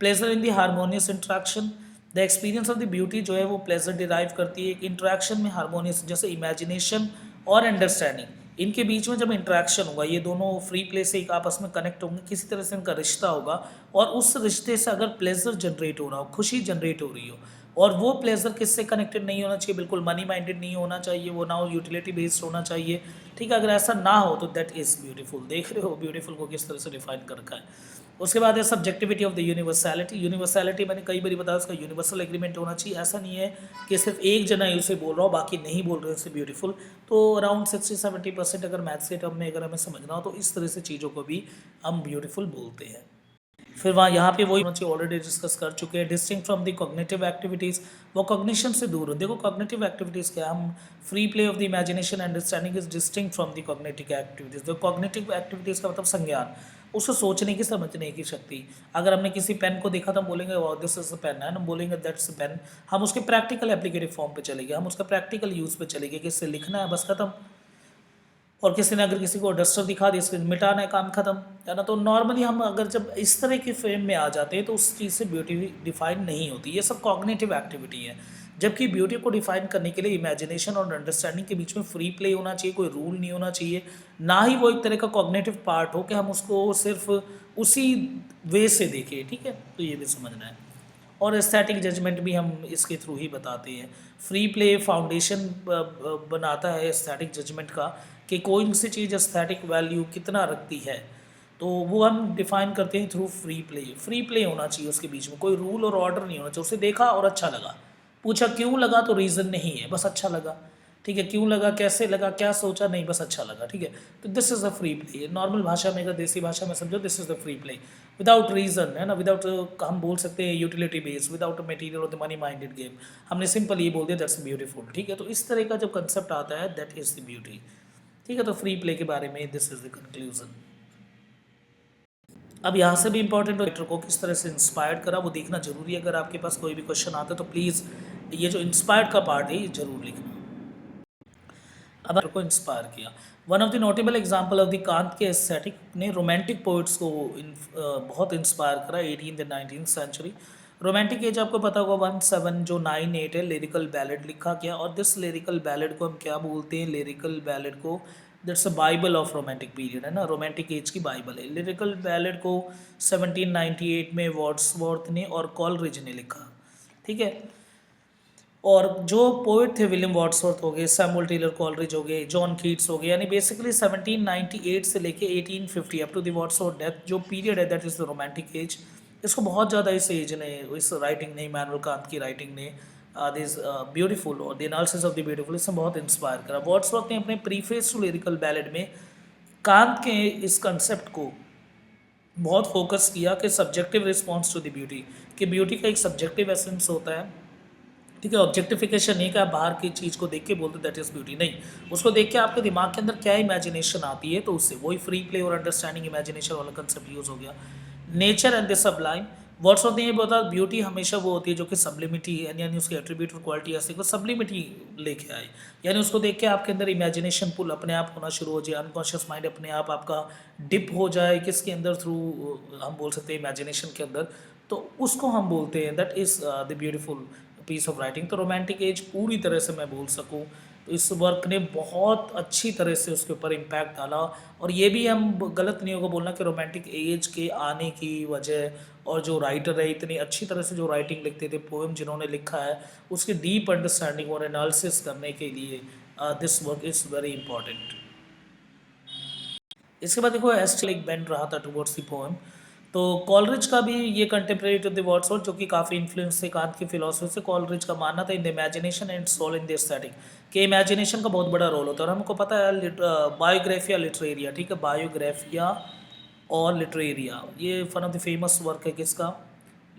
Pleasure in the harmonious interaction. The experience of the beauty जो है वो प्लेजर डिराइव करती है एक इंटरेक्शन में हारमोनियस, जैसे इमेजिनेशन और अंडरस्टैंडिंग, इनके बीच में जब इंटरेक्शन होगा, ये दोनों फ्री प्ले से एक आपस में कनेक्ट होंगे, किसी तरह से इनका रिश्ता होगा, और उस रिश्ते से अगर प्लेजर जनरेट हो रहा हो, खुशी जनरेट हो रही हो, और वो प्लेजर किससे कनेक्टेड नहीं होना चाहिए, बिल्कुल मनी माइंडेड नहीं होना चाहिए, वो ना हो यूटिलिटी बेस्ड होना चाहिए, ठीक है। अगर ऐसा ना हो तो दैट इज़ ब्यूटीफुल। देख रहे हो ब्यूटीफुल को किस तरह से डिफाइन कर रखा है। उसके बाद है subjectivity of the universality. Universality मैंने कई बार बताया, उसका यूनिवर्सल एग्रीमेंट होना चाहिए। ऐसा नहीं है कि सिर्फ एक जना ही उसे बोल रहा हो, बाकी नहीं बोल रहे उससे ब्यूटीफुल। तो अराउंड 60-70% अगर मैथ्स के टर्म में अगर हमें समझना हो तो इस तरह से चीज़ों को भी हम ब्यूटीफुल बोलते हैं। फिर वहाँ यहाँ पे वही ऑलरेडी डिस्कस कर चुके हैं, distinct from the cognitive activities, वो कॉग्निशन से दूर हो। देखो कॉग्निटिव एक्टिविटीज़ क्या, हम free play of the imagination understanding is distinct from the cognitive activities. जो कॉग्निटिव एक्टिविटीज़ का मतलब संज्ञान, उसको सोचने की समझने की शक्ति। अगर हमने किसी पेन को देखा तो हम बोलेंगे दिस इज अ पेन है, हम बोलेंगे दैट्स अ पेन। हम उसके प्रैक्टिकल एप्लीकेटिव फॉर्म पे चले गए, हम उसका प्रैक्टिकल यूज़ पे चले गए कि इससे लिखना है, बस खत्म। और किसी ने अगर किसी को डस्टर दिखा दी, इसके मिटाना है, काम खत्म, है ना। तो नॉर्मली हम अगर जब इस तरह के फ्रेम में आ जाते हैं तो उस चीज़ से ब्यूटी डिफाइन नहीं होती। ये सब कॉग्निटिव एक्टिविटी है। जबकि ब्यूटी को डिफाइन करने के लिए इमेजिनेशन और अंडरस्टैंडिंग के बीच में फ्री प्ले होना चाहिए, कोई रूल नहीं होना चाहिए, ना ही वो एक तरह का कॉग्निटिव पार्ट हो कि हम उसको सिर्फ उसी वे से देखें, ठीक है। तो ये भी समझना है। और एस्थेटिक जजमेंट भी हम इसके थ्रू ही बताते हैं। फ्री प्ले फाउंडेशन बनाता है एस्थेटिक जजमेंट का, कि कोई सी चीज़ एस्थेटिक वैल्यू कितना रखती है, तो वो हम डिफाइन करते हैं through free play. Free play होना चाहिए उसके बीच में, कोई रूल और ऑर्डर नहीं होना चाहिए। उसे देखा और अच्छा लगा, पूछा क्यों लगा तो रीज़न नहीं है, बस अच्छा लगा, ठीक है। क्यों लगा, कैसे लगा, क्या सोचा, नहीं, बस अच्छा लगा, ठीक है। तो this is the free play. Normal भाषा में, अगर देसी भाषा में समझो, this is the free play without reason, है ना, विदाउट हम बोल सकते हैं यूटिलिटी बेस, विदाउट मटेरियल और द मनी माइंडेड गेम। हमने सिंपल ये बोल दिया दैट्स ब्यूटीफुल, ठीक है। तो इस तरह का जब कंसेप्ट आता है दैट इज़ द ब्यूटी, ठीक है। तो फ्री प्ले के बारे में दिस इज़ द कंक्लूजन। अब यहाँ से भी इंपॉर्टेंट राइटर को किस तरह से इंस्पायर्ड करा वो देखना जरूरी है। अगर आपके पास कोई भी क्वेश्चन आता है तो प्लीज़ ये जो इंस्पायर्ड का पार्ट है ये जरूर लिखना। अब को इंस्पायर किया, one of the notable example of the Kant के एस्थेटिक ने रोमांटिक पोइट्स को बहुत इंस्पायर करा 18th and 19th century. Romantic as आपको पता होगा 17 जो 9-8 है, लिरिकल बैलेड लिखा गया। और दिस लिरिकल बैलेड को हम क्या बोलते हैं, लिरिकल बैलेड को that's a Bible of romantic period, है ना, रोमांटिक एज की बाइबल है। लिरिकल बैलेड को 1798 में वर्ड्सवर्थ ने और कॉलरिज ने लिखा, ठीक है। और जो पोइट थे विलियम वर्ड्सवर्थ हो गए, सैमुअल टेलर कॉलरिज हो गए, जॉन कीट्स हो गए, यानी बेसिकली 1798 से लेके 1850 up to the Wordsworth death जो पीरियड है that is the romantic age. इसको बहुत ज़्यादा इस एज ने, इस राइटिंग ने, इमैनुअल कांत की राइटिंग ने दिस ब्यूटीफुल और the analysis of the beautiful, इसने बहुत इंस्पायर करा। वर्ड्सवर्थ ने अपने प्रीफेस टू लिरिकल बैलेड में कांत के इस कंसेप्ट को बहुत फोकस किया कि subjective response to the beauty, कि ब्यूटी का एक सब्जेक्टिव एसेंस होता है, ठीक है। ऑब्जेक्टिफिकेशन नहीं कि आप बाहर की चीज़ को देख के बोलते दैट इज़ ब्यूटी, नहीं, उसको देख के आपके दिमाग के अंदर क्या इमेजिनेशन आती है, तो उससे वही फ्री प्ले और अंडरस्टैंडिंग इमेजिनेशन वाला कंसेप्ट यूज़ हो गया। Nature and the Sublime, words of ये बता, ब्यूटी हमेशा वो होती है जो कि सब्लिमिटी यानी उसके एट्रीब्यूट और क्वालिटी ऐसी को सब्लिमिटी लेके आए, यानी उसको देख के आपके अंदर इमेजिनेशन पुल अपने आप होना शुरू हो जाए, अनकॉन्शियस माइंड अपने आप आपका डिप हो जाए किसके अंदर, थ्रू हम बोल सकते हैं इमेजिनेशन के अंदर, तो उसको हम बोलते हैं that is the beautiful piece of writing. तो रोमांटिक एज पूरी तरह से मैं बोल सकूँ तो इस वर्क ने बहुत अच्छी तरह से उसके ऊपर इम्पैक्ट डाला। और ये भी हम गलत नहीं होगा बोलना कि रोमांटिक एज के आने की वजह और जो राइटर है इतनी अच्छी तरह से जो राइटिंग लिखते थे, पोएम जिन्होंने लिखा है, उसकी डीप अंडरस्टैंडिंग और एनालिसिस करने के लिए this work is very important. इसके बाद देखो एस्टिल एक बेंड रहा था टुवर्ड्स द पोएम। तो कॉलरिज का भी ये कंटेम्प्रेरी टू द वर्ड्सवर्थ जो कि काफ़ी इन्फ्लुएंस थे कांत की फिलोसफी से। कॉलरिज का मानना था in the imagination and soul in the aesthetic, कि इमेजिनेशन का बहुत बड़ा रोल होता है। और हमको पता है बायोग्राफिया लिटरेरिया, ठीक है, बायोग्राफिया और लिटरेरिया, ये one of the famous work है किसका,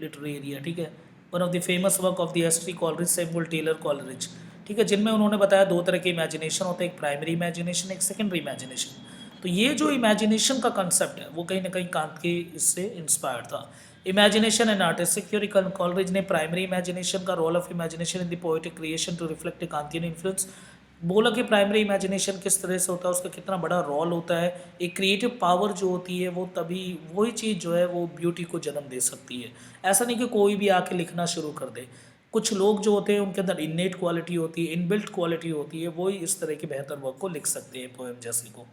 लिटरेरिया, ठीक है, one of the famous work of the एस्ट्री कॉलरिज, सैमुअल टेलर कॉलरिज, ठीक है, जिनमें उन्होंने बताया दो तरह के इमेजिनेशन होते हैं, एक प्राइमरी इमेजिनेशन, एक सेकेंडरी इमेजिनेशन। तो ये जो इमेजिनेशन का कंसेप्ट है वो कहीं ना कहीं कांत के इससे इंस्पायर्ड था। Imagination and artistic theory, Coleridge ने प्राइमरी इमेजिनेशन का, role of imagination in the poetic creation to reflect Kantian influence, बोला कि प्राइमरी इमेजिनेशन किस तरह से होता है, उसका कितना बड़ा रोल होता है। एक क्रिएटिव पावर जो होती है वो तभी वही चीज़ जो है वो ब्यूटी को जन्म दे सकती है। ऐसा नहीं कि कोई भी आके लिखना शुरू कर दे। कुछ लोग जो होते हैं उनके अंदर इन्नेट क्वालिटी होती है, इनबिल्ट क्वालिटी होती है, वो ही इस तरह की बेहतर वर्क को लिख सकते हैं पोएम जैसे को।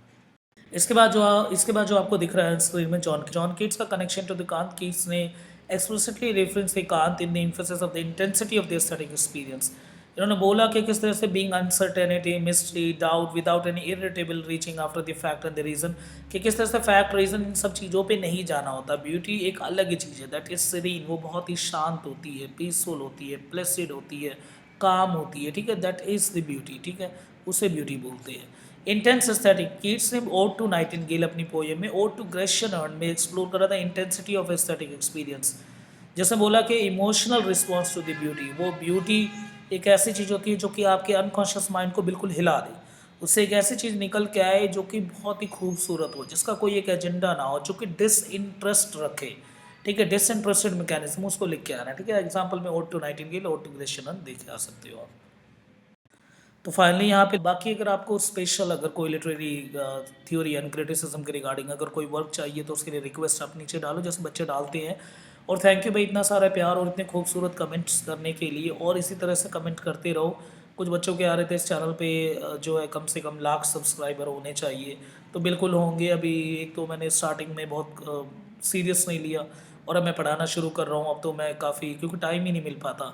इसके बाद जो आपको दिख रहा है स्क्रीन में, जॉन कीट्स का connection to the Kant. Keats ने explicitly reference the Kant in the emphasis of the intensity of the aesthetic experience. इन्होंने बोला कि किस तरह से being uncertainty, mystery, doubt without any irritable reaching after the fact and the reason, कि किस तरह से फैक्ट रीजन इन सब चीज़ों पे नहीं जाना होता। ब्यूटी एक अलग ही चीज़ है, दैट इज सीरीन, वो बहुत ही शांत होती है, पीसफुल होती है, प्लेसिड होती है, काम होती है, ठीक है, दैट इज द ब्यूटी, ठीक है, उसे ब्यूटी बोलते हैं। इंटेंस एस्थेटिक, कीट्स ने ओड टू नाइटिंगेल अपनी पोएम में ओड टू ग्रेशियन अर्न में एक्सप्लोर करा था इंटेंसिटी ऑफ एस्थेटिक एक्सपीरियंस। जैसे बोला कि emotional response to the beauty, वो ब्यूटी एक ऐसी चीज़ होती है जो कि आपके अनकॉन्शियस माइंड को बिल्कुल हिला दे। उससे एक ऐसी चीज़ निकल के आए जो कि बहुत ही खूबसूरत हो, जिसका कोई एक एजेंडा ना हो, जो कि डिसइंटरेस्ट रखे, ठीक है, डिसइंटरेस्टेड मैकेनिज्म, उसको लिख के आना है, ठीक है। एग्जाम्पल में ode to nightingale, ode to Grecian urn देखे आ सकते हो आप। तो फाइनली यहाँ पे बाकी अगर आपको स्पेशल अगर कोई लिटरेरी थ्योरी एंड क्रिटिसिज्म के रिगार्डिंग अगर कोई वर्क चाहिए तो उसके लिए रिक्वेस्ट आप नीचे डालो जैसे बच्चे डालते हैं। और थैंक यू भाई इतना सारा प्यार और इतने खूबसूरत कमेंट्स करने के लिए, और इसी तरह से कमेंट करते रहो। कुछ बच्चों के आ रहे थे इस चैनल पे जो है कम से कम लाख सब्सक्राइबर होने चाहिए, तो बिल्कुल होंगे। अभी एक तो मैंने स्टार्टिंग में बहुत सीरियस नहीं लिया, और अब मैं पढ़ाना शुरू कर रहा हूँ। अब तो मैं काफ़ी, क्योंकि टाइम ही नहीं मिल पाता,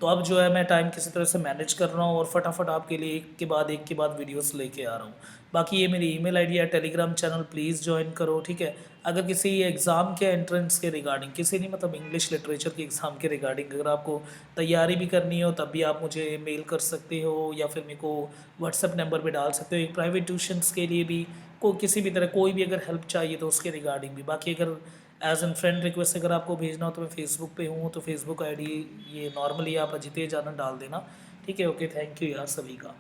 तो अब जो है मैं टाइम किसी तरह से मैनेज कर रहा हूँ और फटाफट आपके लिए एक के बाद वीडियोस लेके आ रहा हूँ। बाकी ये मेरी ईमेल आईडी है, टेलीग्राम चैनल प्लीज़ ज्वाइन करो, ठीक है। अगर किसी एग्ज़ाम के एंट्रेंस के रिगार्डिंग, किसी नहीं मतलब इंग्लिश लिटरेचर के एग्ज़ाम के रिगार्डिंग अगर आपको तैयारी भी करनी हो तब भी आप मुझे मेल कर सकते हो, या फिर मेरे को व्हाट्सएप नंबर पे डाल सकते हो। एक प्राइवेट ट्यूशन्स के लिए भी किसी भी तरह कोई भी अगर हेल्प चाहिए तो उसके रिगार्डिंग भी। बाकी अगर एज एन फ्रेंड रिक्वेस्ट अगर आपको भेजना हो तो मैं फेसबुक पे हूँ, तो फेसबुक आईडी ये नॉर्मली आप अजितेश आनंद डाल देना, ठीक है। ओके, थैंक यू यार सभी का।